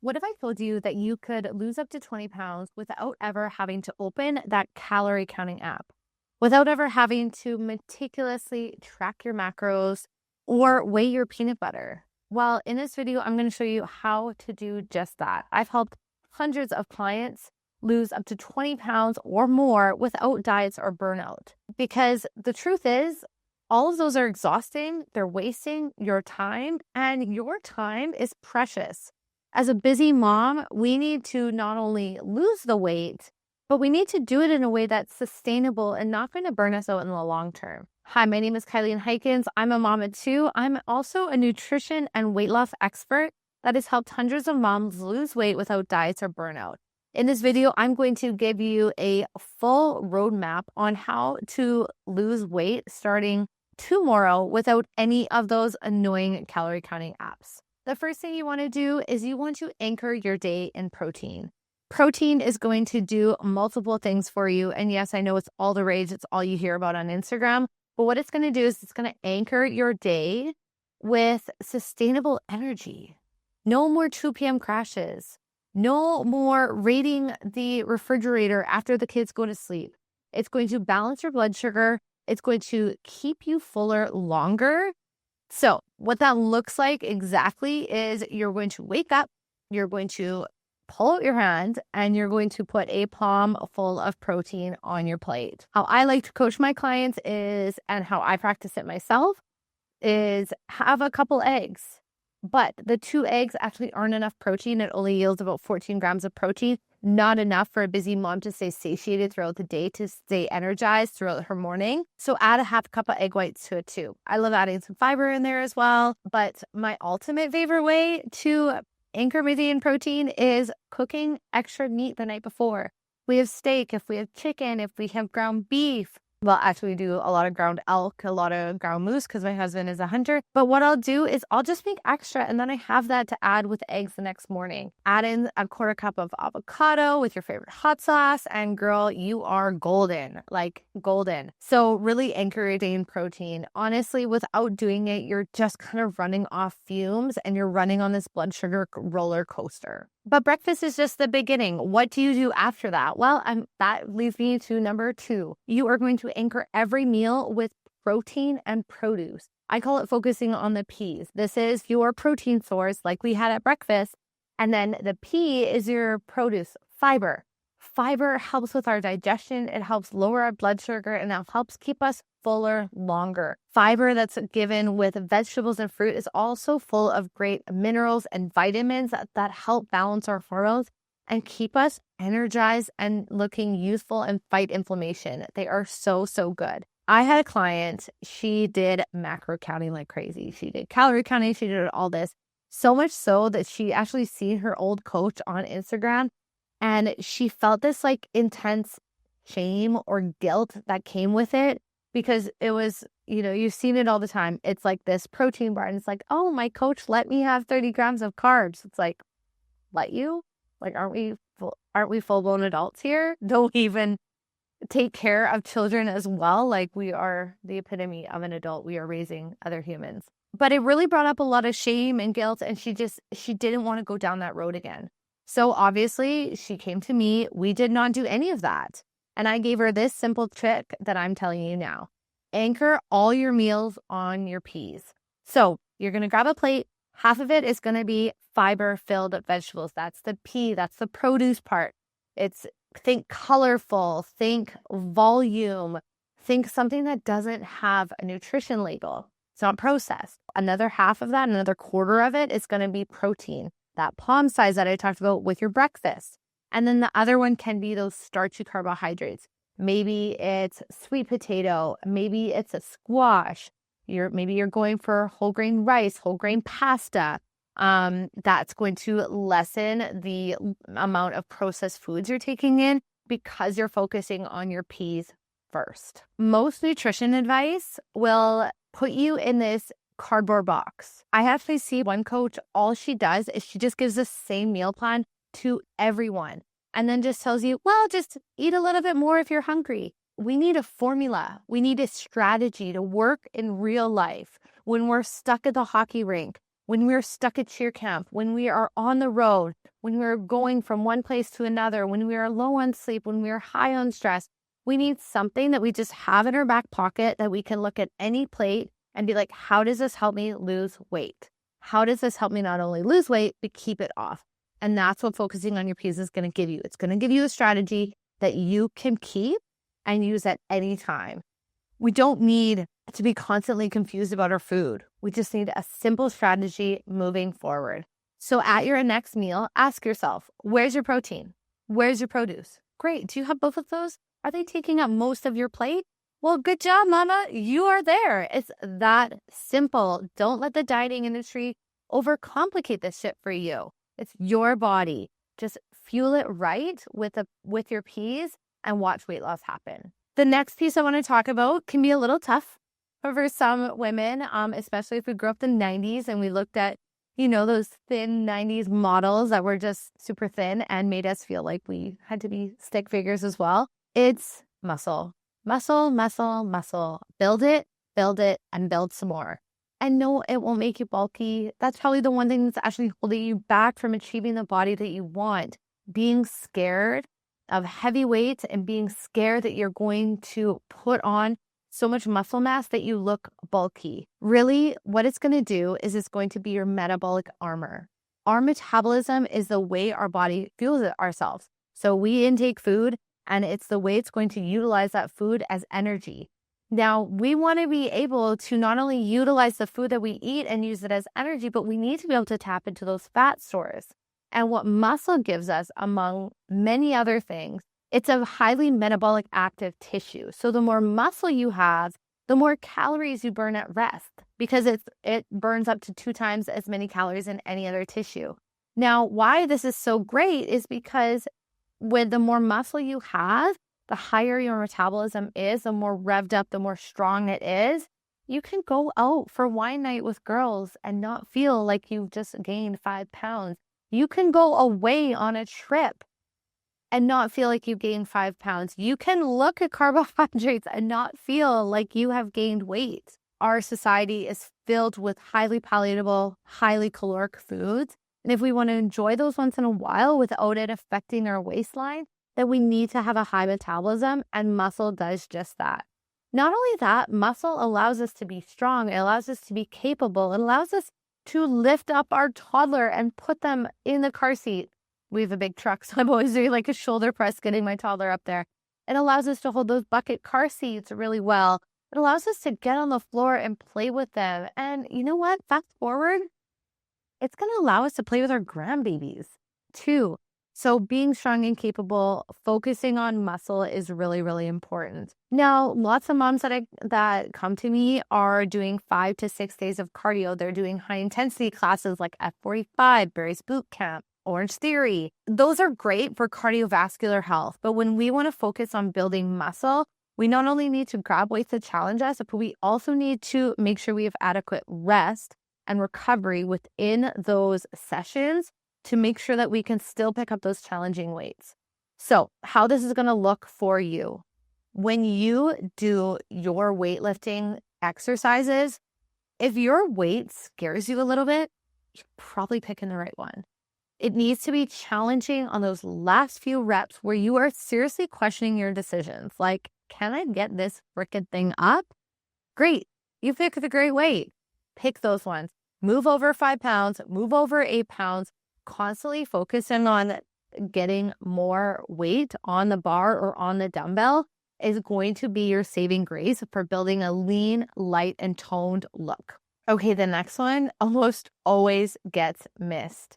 What if I told you that you could lose up to 20 pounds without ever having to open that calorie counting app, without ever having to meticulously track your macros or weigh your peanut butter? Well, in this video, I'm going to show you how to do just that. I've helped hundreds of clients lose up to 20 pounds or more without diets or burnout. Because the truth is, all of those are exhausting, they're wasting your time, and your time is precious. As a busy mom, we need to not only lose the weight, but we need to do it in a way that's sustainable and not going to burn us out in the long term. Hi, my name is Kylie Hykins. I'm a mom of two. I'm also a nutrition and weight loss expert that has helped hundreds of moms lose weight without diets or burnout. In this video, I'm going to give you a full roadmap on how to lose weight starting tomorrow without any of those annoying calorie counting apps. The first thing you want to do is you want to anchor your day in protein. Protein is going to do multiple things for you. And yes, I know it's all the rage. It's all you hear about on Instagram. But what it's going to do is it's going to anchor your day with sustainable energy. No more 2 p.m. crashes. No more raiding the refrigerator after the kids go to sleep. It's going to balance your blood sugar. It's going to keep you fuller longer. So what that looks like exactly is you're going to wake up, you're going to pull out your hand, and you're going to put a palm full of protein on your plate. How I like to coach my clients is, and how I practice it myself, is have a couple eggs. But the 2 eggs actually aren't enough protein. It only yields about 14 grams of protein. Not enough for a busy mom to stay satiated throughout the day, to stay energized throughout her morning. So add a half cup of egg whites to it too. I love adding some fiber in there as well. But my ultimate favorite way to anchor my day in protein is cooking extra meat the night before. We have steak, if we have chicken, if we have ground beef. Well, actually, we do a lot of ground elk, a lot of ground moose because my husband is a hunter. But what I'll do is I'll just make extra, and then I have that to add with eggs the next morning. Add in a 1/4 cup of avocado with your favorite hot sauce, and girl, you are golden, like golden. So really anchor your day in protein. Honestly, without doing it, you're just kind of running off fumes, and you're running on this blood sugar roller coaster. But breakfast is just the beginning. What do you do after that? Well, that leads me to number 2. You are going to anchor every meal with protein and produce. I call it focusing on the P's. This is your protein source, like we had at breakfast. And then the P is your produce, fiber. Fiber helps with our digestion. It helps lower our blood sugar, and it helps keep us fuller longer. Fiber that's given with vegetables and fruit is also full of great minerals and vitamins that help balance our hormones and keep us energized and looking youthful and fight inflammation. They are so, so good. I had a client, she did macro counting like crazy. She did calorie counting, she did all this. So much so that she actually seen her old coach on Instagram, and she felt this like intense shame or guilt that came with it. Because it was, you've seen it all the time. It's like this protein bar, and it's like, oh, my coach let me have 30 grams of carbs. It's like, let you? Like, aren't we full-blown adults here? Don't we even take care of children as well? Like, we are the epitome of an adult. We are raising other humans. But it really brought up a lot of shame and guilt, and she didn't want to go down that road again. So obviously, she came to me. We did not do any of that. And I gave her this simple trick that I'm telling you now. Anchor all your meals on your P's. So you're going to grab a plate. Half of it is going to be fiber-filled vegetables. That's the P. That's the produce part. Think colorful. Think volume. Think something that doesn't have a nutrition label. It's not processed. Another half of that, another 1/4 of it is going to be protein. That palm size that I talked about with your breakfast. And then the other one can be those starchy carbohydrates. Maybe it's sweet potato. Maybe it's a squash. Maybe you're going for whole grain rice, whole grain pasta. That's going to lessen the amount of processed foods you're taking in because you're focusing on your P's first. Most nutrition advice will put you in this cardboard box. I actually see one coach, all she does is she just gives the same meal plan to everyone, and then just tells you, well, just eat a little bit more if you're hungry. We need a formula. We need a strategy to work in real life when we're stuck at the hockey rink, when we're stuck at cheer camp, when we are on the road, when we're going from one place to another, when we are low on sleep, when we are high on stress. We need something that we just have in our back pocket that we can look at any plate and be like, how does this help me lose weight? How does this help me not only lose weight, but keep it off? And that's what focusing on your P's is going to give you. It's going to give you a strategy that you can keep and use at any time. We don't need to be constantly confused about our food. We just need a simple strategy moving forward. So at your next meal, ask yourself, where's your protein? Where's your produce? Great. Do you have both of those? Are they taking up most of your plate? Well, good job, mama. You are there. It's that simple. Don't let the dieting industry overcomplicate this shit for you. It's your body. Just fuel it right with your P's and watch weight loss happen. The next piece I want to talk about can be a little tough for some women, especially if we grew up in the 90s and we looked at, those thin 90s models that were just super thin and made us feel like we had to be stick figures as well. It's muscle. Muscle, muscle, muscle. Build it, and build some more. And no, it won't make you bulky. That's probably the one thing that's actually holding you back from achieving the body that you want. Being scared of heavy weights and being scared that you're going to put on so much muscle mass that you look bulky. Really, what it's going to do is it's going to be your metabolic armor. Our metabolism is the way our body fuels it ourselves. So we intake food, and it's the way it's going to utilize that food as energy. Now, we want to be able to not only utilize the food that we eat and use it as energy, but we need to be able to tap into those fat stores. And what muscle gives us, among many other things, it's a highly metabolic active tissue. So the more muscle you have, the more calories you burn at rest, because it burns up to 2 times as many calories in any other tissue. Now, why this is so great is because with the more muscle you have, the higher your metabolism is, the more revved up, the more strong it is. You can go out for wine night with girls and not feel like you've just gained 5 pounds. You can go away on a trip and not feel like you gained 5 pounds. You can look at carbohydrates and not feel like you have gained weight. Our society is filled with highly palatable, highly caloric foods. And if we want to enjoy those once in a while without it affecting our waistline, then we need to have a high metabolism, and muscle does just that. Not only that, muscle allows us to be strong. It allows us to be capable. It allows us to lift up our toddler and put them in the car seat. We have a big truck, so I'm always doing like a shoulder press, getting my toddler up there. It allows us to hold those bucket car seats really well. It allows us to get on the floor and play with them. And you know what? Fast forward, it's going to allow us to play with our grandbabies too. So being strong and capable, focusing on muscle is really, really important. Now, lots of moms that come to me are doing 5 to 6 days of cardio. They're doing high intensity classes like F45, Barry's Boot Camp, Orange Theory. Those are great for cardiovascular health. But when we want to focus on building muscle, we not only need to grab weights to challenge us, but we also need to make sure we have adequate rest and recovery within those sessions to make sure that we can still pick up those challenging weights. So how this is going to look for you. When you do your weightlifting exercises, if your weight scares you a little bit, you're probably picking the right one. It needs to be challenging on those last few reps where you are seriously questioning your decisions. Like, can I get this freaking thing up? Great. You picked the great weight. Pick those ones. Move over 5 pounds, move over 8 pounds, constantly focusing on getting more weight on the bar or on the dumbbell is going to be your saving grace for building a lean, light, and toned look. Okay, the next one almost always gets missed.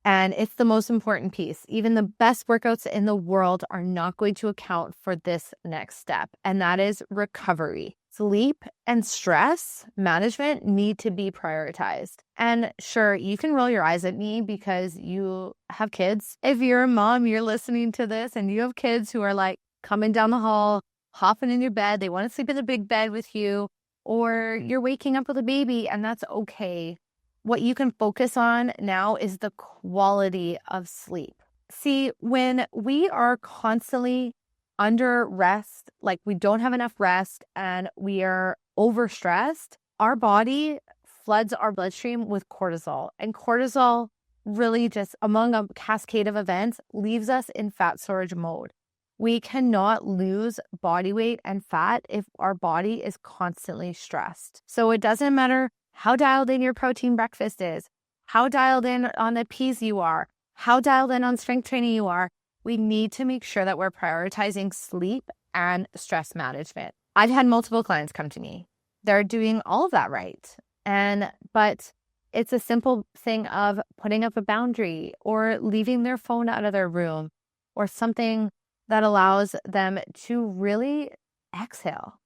And it's the most important piece. Even the best workouts in the world are not going to account for this next step, and that is recovery. Sleep and stress management need to be prioritized. And sure, you can roll your eyes at me because you have kids. If you're a mom, you're listening to this and you have kids who are like coming down the hall, hopping in your bed. They want to sleep in the big bed with you, or you're waking up with a baby, and that's okay. What you can focus on now is the quality of sleep. See, when we are constantly under rest, like we don't have enough rest and we are overstressed, our body floods our bloodstream with cortisol. And cortisol really just, among a cascade of events, leaves us in fat storage mode. We cannot lose body weight and fat if our body is constantly stressed. So it doesn't matter how dialed in your protein breakfast is, how dialed in on the peas you are, how dialed in on strength training you are. We need to make sure that we're prioritizing sleep and stress management. I've had multiple clients come to me. They're doing all of that right. But it's a simple thing of putting up a boundary or leaving their phone out of their room or something that allows them to really exhale.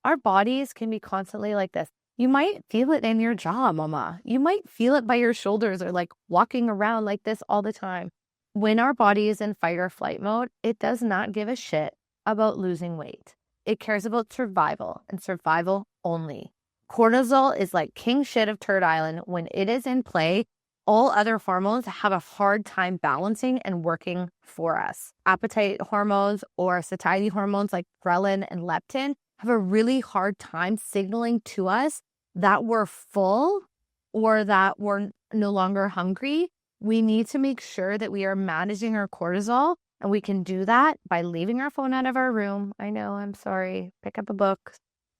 Our bodies can be constantly like this. You might feel it in your jaw, mama. You might feel it by your shoulders or like walking around like this all the time. When our body is in fight or flight mode, it does not give a shit about losing weight. It cares about survival and survival only. Cortisol is like king shit of Turd Island. When it is in play, all other hormones have a hard time balancing and working for us. Appetite hormones or satiety hormones like ghrelin and leptin have a really hard time signaling to us that we're full or that we're no longer hungry. We need to make sure that we are managing our cortisol, and we can do that by leaving our phone out of our room. I know, I'm sorry. Pick up a book,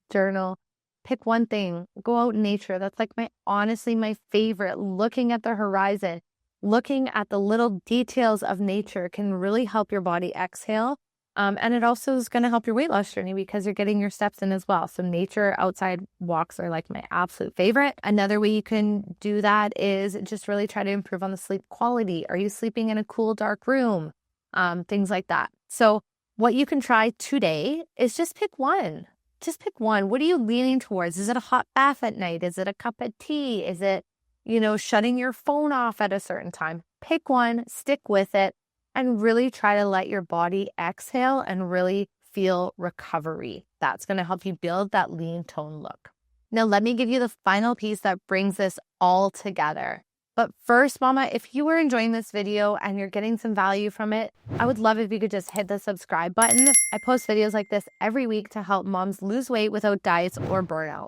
journal. Pick one thing, go out in nature. That's like honestly my favorite. Looking at the horizon, looking at the little details of nature can really help your body exhale. And it also is going to help your weight loss journey because you're getting your steps in as well. So nature outside walks are like my absolute favorite. Another way you can do that is just really try to improve on the sleep quality. Are you sleeping in a cool, dark room? Things like that. So what you can try today is just pick one. Just pick one. What are you leaning towards? Is it a hot bath at night? Is it a cup of tea? Is it, shutting your phone off at a certain time? Pick one, stick with it, and really try to let your body exhale and really feel recovery. That's going to help you build that lean tone look. Now, let me give you the final piece that brings this all together. But first, mama, if you are enjoying this video and you're getting some value from it, I would love if you could just hit the subscribe button. I post videos like this every week to help moms lose weight without diets or burnout.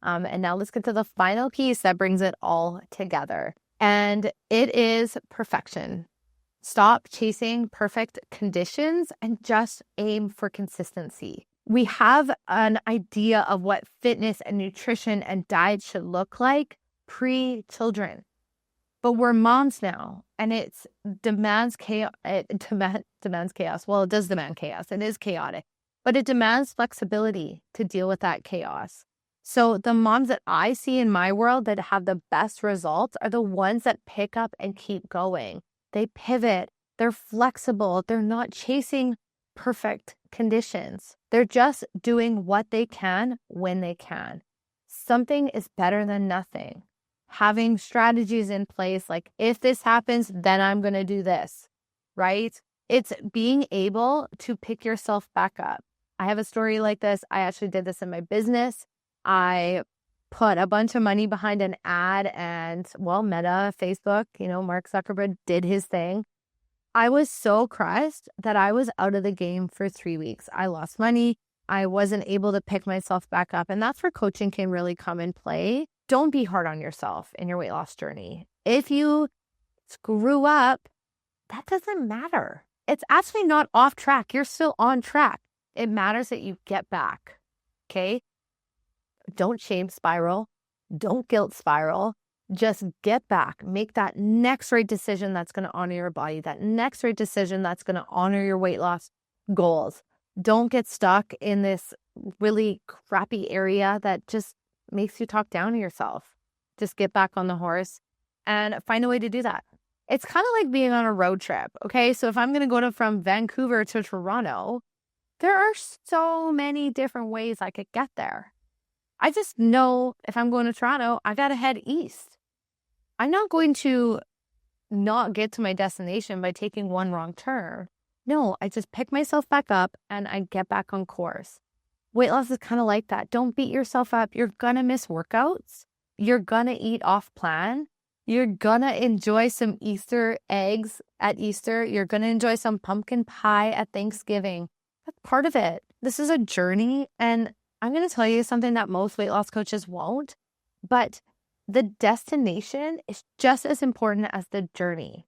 And now let's get to the final piece that brings it all together. And it is perfection. Stop chasing perfect conditions and just aim for consistency. We have an idea of what fitness and nutrition and diet should look like pre-children. But we're moms now, and it demands chaos. Demands chaos. Well, it does demand chaos. It is chaotic, but it demands flexibility to deal with that chaos. So the moms that I see in my world that have the best results are the ones that pick up and keep going. They pivot. They're flexible. They're not chasing perfect conditions. They're just doing what they can when they can. Something is better than nothing. Having strategies in place, like if this happens, then I'm going to do this, right? It's being able to pick yourself back up. I have a story like this. I actually did this in my business. I put a bunch of money behind an ad and, Meta, Facebook, Mark Zuckerberg did his thing. I was so crushed that I was out of the game for 3 weeks. I lost money. I wasn't able to pick myself back up. And that's where coaching can really come in play. Don't be hard on yourself in your weight loss journey. If you screw up, that doesn't matter. It's actually not off track. You're still on track. It matters that you get back. Okay? Don't shame spiral. Don't guilt spiral. Just get back. Make that next right decision that's going to honor your body. That next right decision that's going to honor your weight loss goals. Don't get stuck in this really crappy area that just makes you talk down to yourself. Just get back on the horse and find a way to do that. It's kind of like being on a road trip. Okay. So if I'm going to go from Vancouver to Toronto, there are so many different ways I could get there. I just know if I'm going to Toronto, I got to head east. I'm not going to not get to my destination by taking one wrong turn. No, I just pick myself back up and I get back on course. Weight loss is kind of like that. Don't beat yourself up. You're going to miss workouts. You're going to eat off plan. You're going to enjoy some Easter eggs at Easter. You're going to enjoy some pumpkin pie at Thanksgiving. That's part of it. This is a journey. And I'm going to tell you something that most weight loss coaches won't. But the destination is just as important as the journey.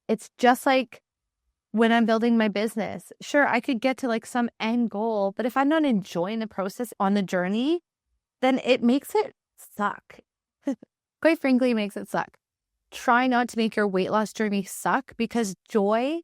It's just like when I'm building my business. Sure, I could get to like some end goal, but if I'm not enjoying the process on the journey, then it makes it suck. Quite frankly, it makes it suck. Try not to make your weight loss journey suck, because joy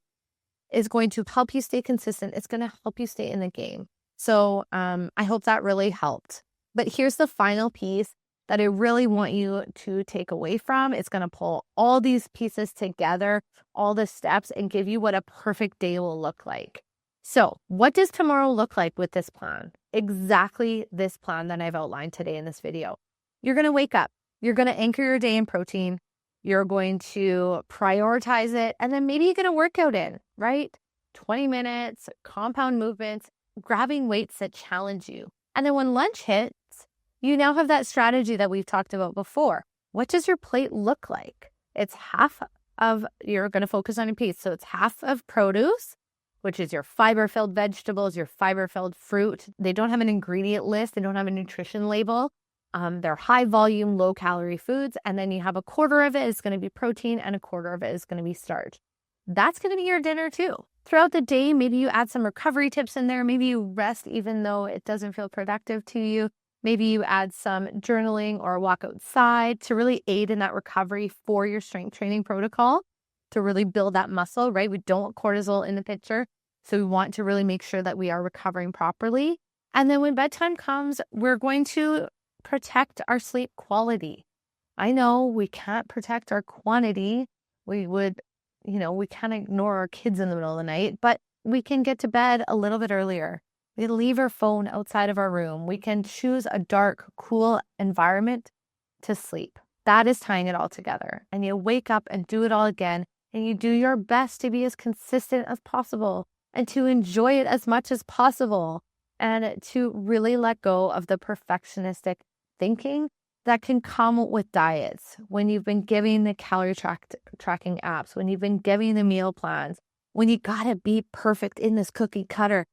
is going to help you stay consistent. It's going to help you stay in the game. So I hope that really helped. But here's the final piece that I really want you to take away from. It's going to pull all these pieces together, all the steps, and give you what a perfect day will look like. So what does tomorrow look like with this plan? Exactly this plan that I've outlined today in this video. You're going to wake up. You're going to anchor your day in protein. You're going to prioritize it. And then maybe you're going to work out in, right? 20 minutes, compound movements, grabbing weights that challenge you. And then when lunch hits, you now have that strategy that we've talked about before. What does your plate look like? It's half of, you're going to focus on your piece. So it's half of produce, which is your fiber-filled vegetables, your fiber-filled fruit. They don't have an ingredient list. They don't have a nutrition label. They're high volume, low calorie foods. And then you have a quarter of it is going to be protein and a quarter of it is going to be starch. That's going to be your dinner too. Throughout the day, maybe you add some recovery tips in there. Maybe you rest even though it doesn't feel productive to you. Maybe you add some journaling or a walk outside to really aid in that recovery for your strength training protocol, to really build that muscle, right? We don't want cortisol in the picture. So we want to really make sure that we are recovering properly. And then when bedtime comes, we're going to protect our sleep quality. I know we can't protect our quantity. We can't ignore our kids in the middle of the night, but we can get to bed a little bit earlier. We can leave our phone outside of our room. We can choose a dark, cool environment to sleep. That is tying it all together. And you wake up and do it all again, and you do your best to be as consistent as possible and to enjoy it as much as possible, and to really let go of the perfectionistic thinking that can come with diets. When you've been giving the calorie tracking apps, when you've been giving the meal plans, when you gotta be perfect in this cookie cutter,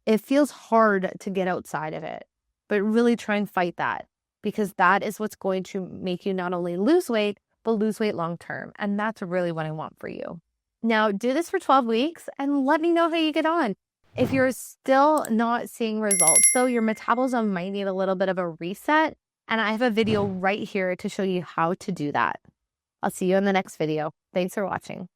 it feels hard to get outside of it. But really try and fight that, because that is what's going to make you not only lose weight, but lose weight long term. And that's really what I want for you. Now, do this for 12 weeks and let me know how you get on. If you're still not seeing results, though, your metabolism might need a little bit of a reset. And I have a video right here to show you how to do that. I'll see you in the next video. Thanks for watching.